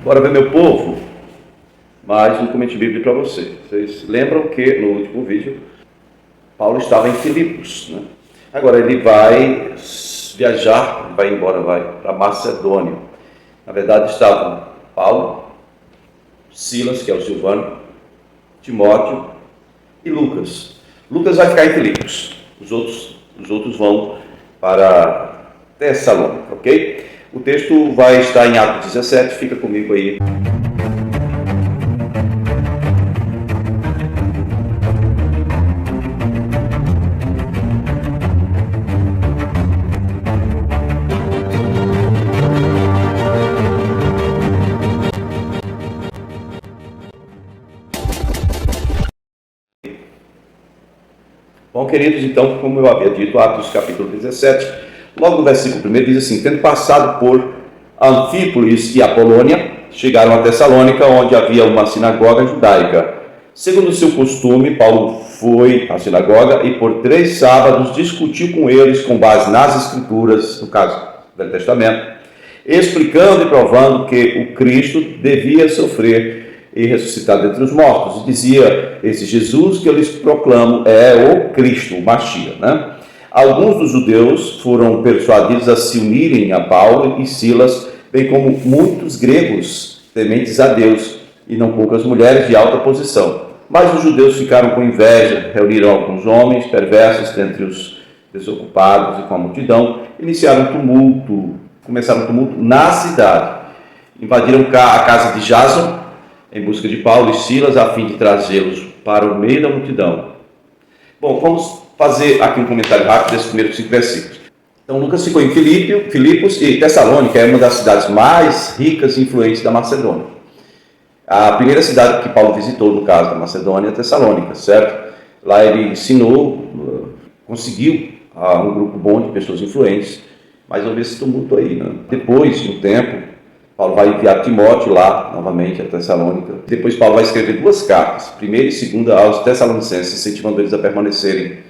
Bora ver, meu povo, mais um Comente Bíblia para você. Vocês lembram que no último vídeo Paulo estava em Filipos, né? Agora ele vai viajar, vai embora, vai para Macedônia. Na verdade estavam Paulo, Silas, que é o Silvano, Timóteo e Lucas. Lucas vai ficar em Filipos, os outros vão para Tessalônica, ok? O texto vai estar em Atos 17, fica comigo aí. Bom, queridos, então, como eu havia dito, Atos capítulo 17, logo no versículo 1 diz assim: tendo passado por Anfípolis e Apolônia, chegaram a Tessalônica, onde havia uma sinagoga judaica. Segundo o seu costume, Paulo foi à sinagoga e por 3 sábados discutiu com eles com base nas Escrituras, no caso do Velho Testamento, explicando e provando que o Cristo devia sofrer e ressuscitar dentre os mortos. E dizia: esse Jesus que eu lhes proclamo é o Cristo, o Machia, né? Alguns dos judeus foram persuadidos a se unirem a Paulo e Silas, bem como muitos gregos tementes a Deus, e não poucas mulheres de alta posição. Mas os judeus ficaram com inveja, reuniram alguns homens perversos dentre os desocupados e com a multidão, começaram um tumulto na cidade. Invadiram a casa de Jason em busca de Paulo e Silas, a fim de trazê-los para o meio da multidão. Bom, vamos fazer aqui um comentário rápido desses primeiros 5 versículos. Então, Lucas ficou em Filipos, e Tessalônica é uma das cidades mais ricas e influentes da Macedônia. A primeira cidade que Paulo visitou, no caso da Macedônia, é Tessalônica, certo? Lá ele ensinou, conseguiu um grupo bom de pessoas influentes, mas houve esse tumulto aí, né? Depois de um tempo, Paulo vai enviar Timóteo lá, novamente, a Tessalônica. Depois Paulo vai escrever 2 cartas, primeira e segunda, aos Tessalonicenses, incentivando eles a permanecerem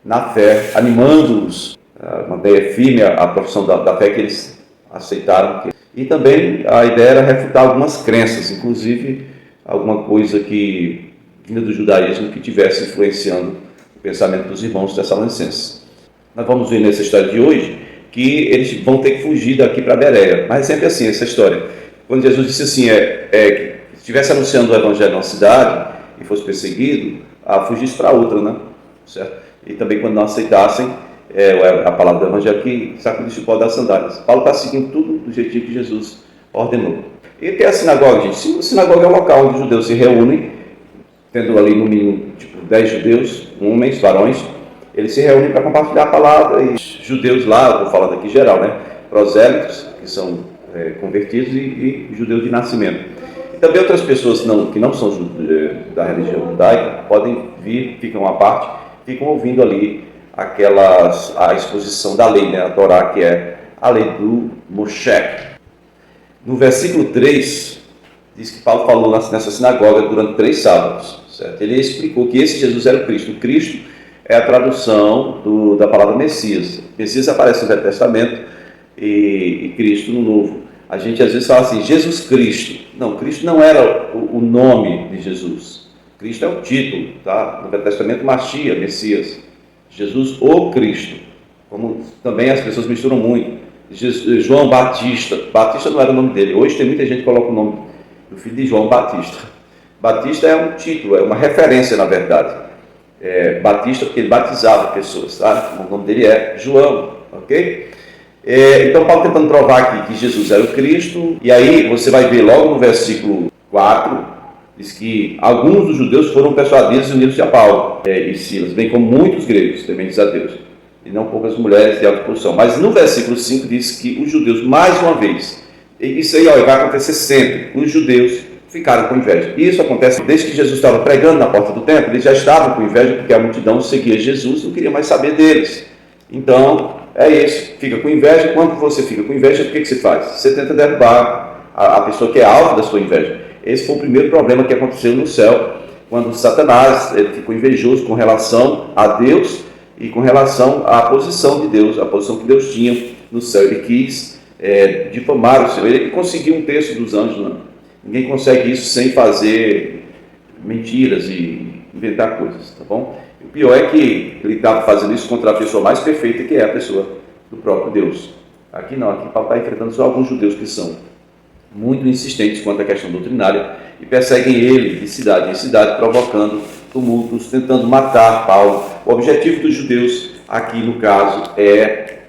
na fé, animando-os a manter firme a profissão da fé que eles aceitaram. E também a ideia era refutar algumas crenças, inclusive alguma coisa que vinda do judaísmo que estivesse influenciando o pensamento dos irmãos tessalonicenses. Nós vamos ver nessa história de hoje que eles vão ter que fugir daqui para Bereia. Mas é sempre assim essa história. Quando Jesus disse assim, que se estivesse anunciando o evangelho numa cidade e fosse perseguido, fugisse para outra, né? Certo? E também quando não aceitassem a palavra do evangelho, que sacudisse o pó das sandálias. Paulo está seguindo tudo do jeitinho que Jesus ordenou. E tem a sinagoga, gente. A sinagoga é um local onde os judeus se reúnem, tendo ali no mínimo 10 judeus, homens, varões. Eles se reúnem para compartilhar a palavra, e judeus lá, eu vou falando aqui geral, né? Prosélitos, que são convertidos, e judeus de nascimento. E também outras pessoas que não são da religião judaica podem vir, ficam à parte, ficam ouvindo ali a exposição da lei, né? A Torá, que é a lei do Moshe. No versículo 3, diz que Paulo falou nessa sinagoga durante 3 sábados, certo? Ele explicou que esse Jesus era o Cristo. O Cristo é a tradução da palavra Messias. Messias aparece no Velho Testamento e Cristo no Novo. A gente às vezes fala assim, Jesus Cristo. Não, Cristo não era o nome de Jesus. Cristo é o título, tá? No Velho Testamento, Machia, Messias. Jesus, o Cristo. Como também as pessoas misturam muito. João Batista. Batista não era o nome dele. Hoje tem muita gente que coloca o nome do filho de João Batista. Batista é um título, é uma referência, na verdade. Batista, porque ele batizava pessoas, tá? O nome dele é João, ok? Então Paulo tentando provar aqui que Jesus era o Cristo, e aí você vai ver logo no versículo 4, diz que alguns dos judeus foram persuadidos e unidos a Paulo e Silas, bem como muitos gregos tementes a Deus, e não poucas mulheres de alta posição. Mas no versículo 5 diz que os judeus, mais uma vez, isso aí vai acontecer sempre, os judeus ficaram com inveja. E isso acontece desde que Jesus estava pregando na porta do templo. Eles já estavam com inveja porque a multidão seguia Jesus, não queria mais saber deles. Então, é isso, fica com inveja. Quando você fica com inveja, o que você faz? Você tenta derrubar a pessoa que é alvo da sua inveja. Esse foi o primeiro problema que aconteceu no céu, quando Satanás ficou invejoso com relação a Deus e com relação à posição de Deus, a posição que Deus tinha no céu. Ele quis difamar o Senhor. Ele conseguiu um terço dos anjos, né? Ninguém consegue isso sem fazer mentiras e inventar coisas, tá bom? E o pior é que ele estava fazendo isso contra a pessoa mais perfeita, que é a pessoa do próprio Deus. Aqui não, aqui Paulo está enfrentando só alguns judeus que são muito insistentes quanto à questão doutrinária e perseguem ele de cidade em cidade, provocando tumultos, tentando matar Paulo. O objetivo dos judeus aqui, no caso, é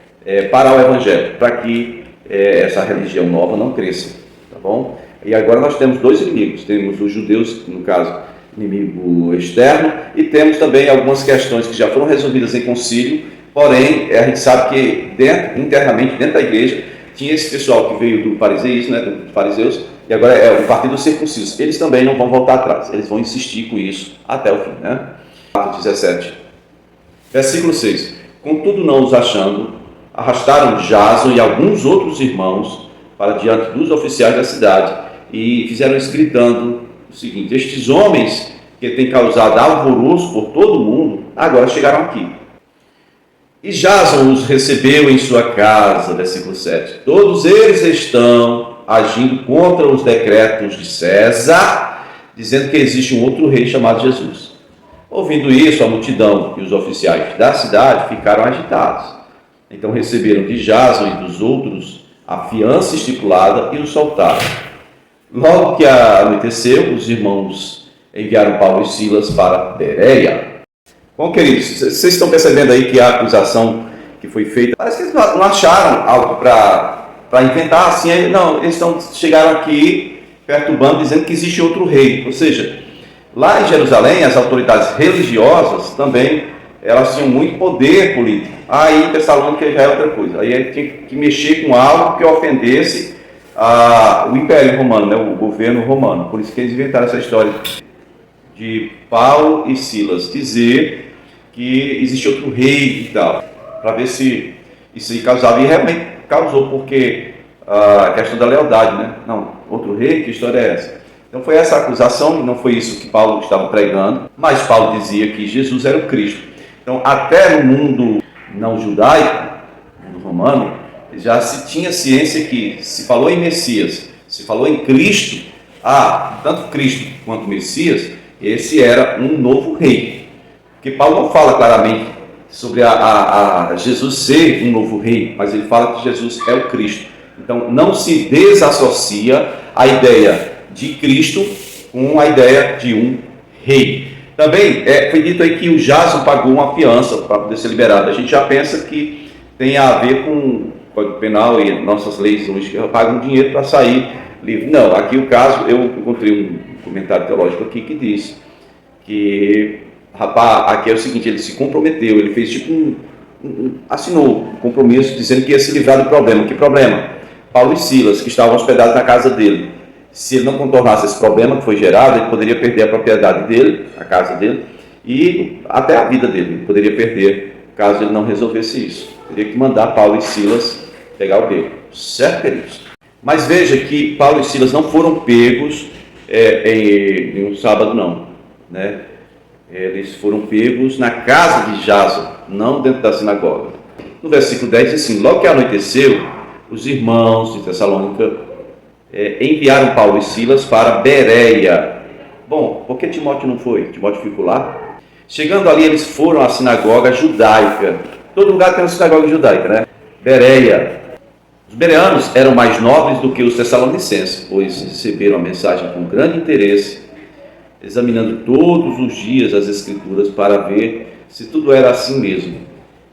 parar o evangelho, para que essa religião nova não cresça, tá bom? E agora nós temos dois inimigos, temos os judeus, no caso, inimigo externo, e temos também algumas questões que já foram resolvidas em concílio, porém, a gente sabe que internamente, dentro da igreja, tinha esse pessoal que veio do fariseísmo, né, dos fariseus, e agora é o partido circunciso. Eles também não vão voltar atrás, eles vão insistir com isso até o fim, né? Atos 17, versículo 6. Contudo, não os achando, arrastaram Jason e alguns outros irmãos para diante dos oficiais da cidade e fizeram isso gritando o seguinte: estes homens que têm causado alvoroço por todo o mundo, agora chegaram aqui. E Jason os recebeu em sua casa, versículo 7. Todos eles estão agindo contra os decretos de César, dizendo que existe um outro rei chamado Jesus. Ouvindo isso, a multidão e os oficiais da cidade ficaram agitados. Então receberam de Jason e dos outros a fiança estipulada e os soltaram. Logo que anoiteceu, os irmãos enviaram Paulo e Silas para Bereia. Bom, queridos, vocês estão percebendo aí que a acusação que foi feita, parece que eles não acharam algo para inventar assim, não, eles chegaram aqui perturbando, dizendo que existe outro rei. Ou seja, lá em Jerusalém, as autoridades religiosas também, elas tinham muito poder político. Aí em Tessalônica já é outra coisa, aí tinha que mexer com algo que ofendesse o Império Romano, né, o governo romano. Por isso que eles inventaram essa história de Paulo e Silas dizer que existe outro rei e tal, para ver se isso aí causava, e realmente causou, porque a questão da lealdade, né? Não, outro rei, que história é essa? Então foi essa acusação, e não foi isso que Paulo estava pregando, mas Paulo dizia que Jesus era o Cristo. Então até no mundo não judaico, mundo romano, já se tinha ciência que se falou em Messias, se falou em Cristo, tanto Cristo quanto Messias, esse era um novo rei. Porque Paulo não fala claramente sobre Jesus ser um novo rei, mas ele fala que Jesus é o Cristo. Então não se desassocia a ideia de Cristo com a ideia de um rei. Também foi dito aí que o Jason pagou uma fiança para poder ser liberado. A gente já pensa que tem a ver com o Código Penal e nossas leis hoje, que pagam dinheiro para sair livre. Não, aqui o caso, eu encontrei um comentário teológico aqui que diz que, rapaz, aqui é o seguinte, ele se comprometeu, ele fez tipo assinou um compromisso dizendo que ia se livrar do problema. Que problema? Paulo e Silas, que estavam hospedados na casa dele. Se ele não contornasse esse problema que foi gerado, ele poderia perder a propriedade dele, a casa dele, e até a vida dele. Ele poderia perder, caso ele não resolvesse isso. Teria que mandar Paulo e Silas pegar o beco. Certo, queridos? Mas veja que Paulo e Silas não foram pegos em um sábado, não, né? Eles foram pegos na casa de Jason, não dentro da sinagoga. No versículo 10 diz assim: logo que anoiteceu, os irmãos de Tessalônica enviaram Paulo e Silas para Bereia. Bom, por que Timóteo não foi? Timóteo ficou lá. Chegando ali, eles foram à sinagoga judaica. Todo lugar tem uma sinagoga judaica, né? Bereia. Os bereanos eram mais nobres do que os tessalonicenses, pois receberam a mensagem com grande interesse, examinando todos os dias as Escrituras para ver se tudo era assim mesmo.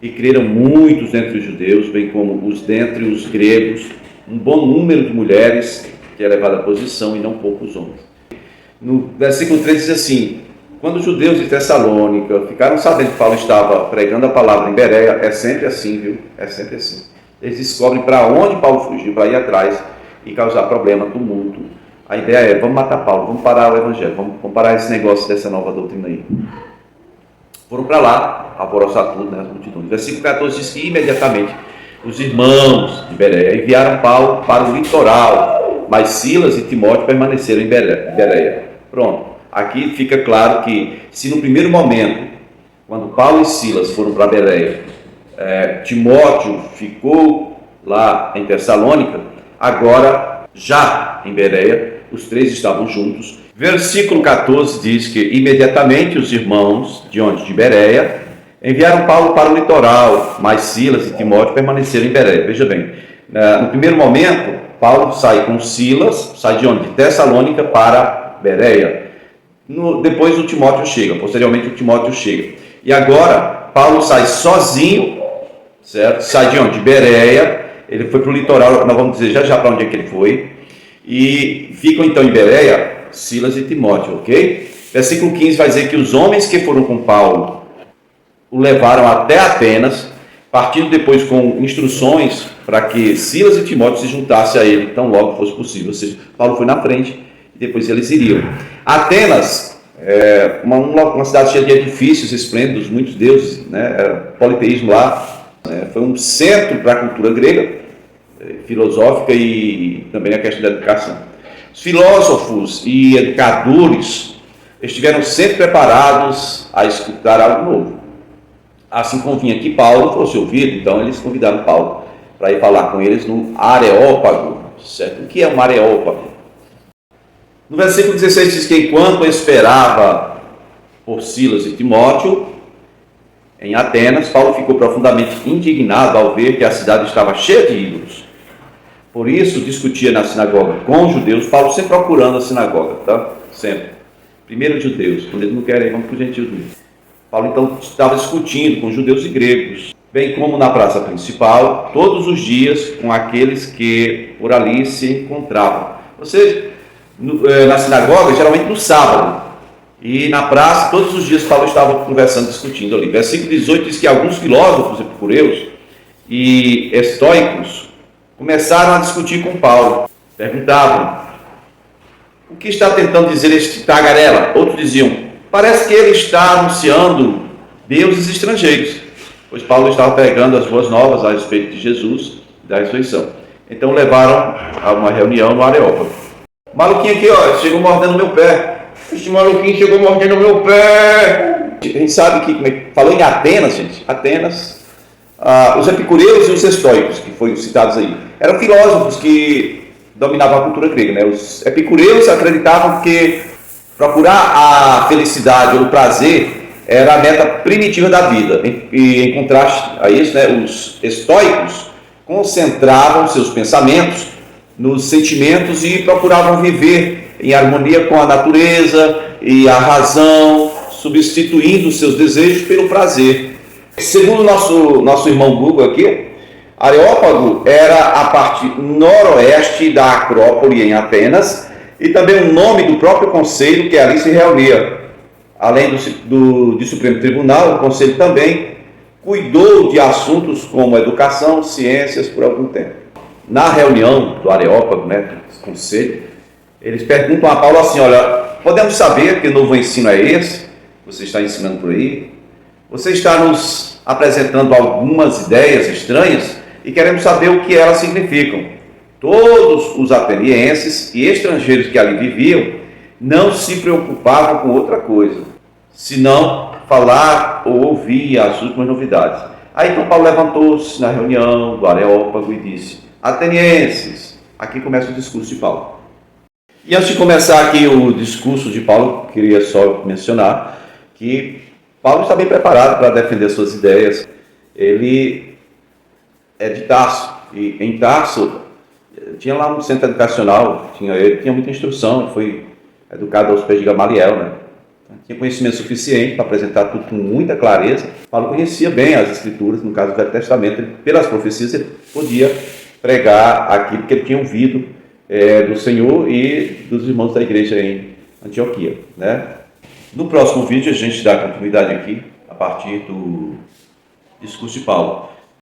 E creram muitos entre os judeus, bem como os dentre os gregos, um bom número de mulheres que é levado à posição e não poucos homens. No versículo 3 diz assim: quando os judeus de Tessalônica ficaram sabendo que Paulo estava pregando a palavra em Bereia, é sempre assim, viu? É sempre assim. Eles descobrem para onde Paulo fugiu, para ir atrás e causar problema, tumulto. A ideia é: vamos matar Paulo, vamos parar o evangelho, vamos parar esse negócio dessa nova doutrina aí. Foram para lá, alvoroçar tudo, né, as multidões. Versículo 14 diz que imediatamente os irmãos de Bereia enviaram Paulo para o litoral, mas Silas e Timóteo permaneceram em Bereia. Pronto, aqui fica claro que se no primeiro momento, quando Paulo e Silas foram para Bereia, Timóteo ficou lá em Tessalônica, agora já em Bereia, os três estavam juntos. Versículo 14 diz que imediatamente os irmãos de onde? De Bereia, enviaram Paulo para o litoral, mas Silas e Timóteo permaneceram em Bereia. Veja bem, no primeiro momento, Paulo sai com Silas, sai de onde? De Tessalônica para Bereia. Depois o Timóteo chega, posteriormente o Timóteo chega. E agora, Paulo sai sozinho, certo? Sai de onde? De Bereia, ele foi para o litoral, nós vamos dizer já para onde é que ele foi, e ficam então em Bereia, Silas e Timóteo, ok? Versículo 15 vai dizer que os homens que foram com Paulo o levaram até Atenas, partindo depois com instruções para que Silas e Timóteo se juntassem a ele tão logo fosse possível. Ou seja, Paulo foi na frente e depois eles iriam. Atenas é uma cidade cheia de edifícios esplêndidos, muitos deuses, né? Era politeísmo lá, foi um centro para a cultura grega, filosófica e também a questão da educação. Os filósofos e educadores estiveram sempre preparados a escutar algo novo. Assim convinha que Paulo fosse ouvido, então eles convidaram Paulo para ir falar com eles no Areópago. Certo? O que é um Areópago? No versículo 16 diz que enquanto esperava por Silas e Timóteo em Atenas, Paulo ficou profundamente indignado ao ver que a cidade estava cheia de ídolos. Por isso discutia na sinagoga com os judeus, Paulo sempre procurando a sinagoga, tá? Sempre. Primeiro judeus, quando eles não querem, vamos para os gentios mesmo. Paulo então estava discutindo com judeus e gregos, bem como na praça principal, todos os dias com aqueles que por ali se encontravam. Ou seja, na sinagoga, geralmente no sábado, e na praça, todos os dias Paulo estava conversando, discutindo ali. Versículo 18 diz que alguns filósofos epicureus e estoicos começaram a discutir com Paulo. Perguntavam: o que está tentando dizer este tagarela? Outros diziam: parece que ele está anunciando deuses estrangeiros, pois Paulo estava pregando as boas novas a respeito de Jesus e da ressurreição. Então levaram a uma reunião no Areópago. O maluquinho aqui, ó, chegou mordendo meu pé. Este maluquinho chegou mordendo meu pé. A gente sabe que, falou em Atenas, gente, Atenas, os epicureus e os estoicos, que foram citados aí, eram filósofos que dominavam a cultura grega, né? Os epicureus acreditavam que procurar a felicidade ou o prazer era a meta primitiva da vida. E em contraste a isso, né, os estoicos concentravam seus pensamentos nos sentimentos e procuravam viver em harmonia com a natureza e a razão, substituindo seus desejos pelo prazer. Segundo nosso irmão Google aqui, Areópago era a parte noroeste da Acrópole em Atenas e também o nome do próprio conselho que ali se reunia. Além do Supremo Tribunal, o conselho também cuidou de assuntos como educação, ciências por algum tempo. Na reunião do Areópago, né, do conselho, eles perguntam a Paulo assim: olha, podemos saber que novo ensino é esse? Você está ensinando por aí? Você está nos apresentando algumas ideias estranhas e queremos saber o que elas significam. Todos os atenienses e estrangeiros que ali viviam não se preocupavam com outra coisa, senão falar ou ouvir as últimas novidades. Aí então Paulo levantou-se na reunião do Areópago e disse: atenienses, aqui começa o discurso de Paulo. E antes de começar aqui o discurso de Paulo, queria só mencionar que Paulo está bem preparado para defender suas ideias. Ele é de Tarso, e em Tarso tinha lá um centro educacional, ele tinha muita instrução, foi educado aos pés de Gamaliel, né? Tinha conhecimento suficiente para apresentar tudo com muita clareza. Paulo conhecia bem as Escrituras, no caso do Velho Testamento, pelas profecias ele podia pregar aquilo que ele tinha ouvido do Senhor e dos irmãos da igreja em Antioquia, né? No próximo vídeo a gente dá continuidade aqui, a partir do discurso de Paulo.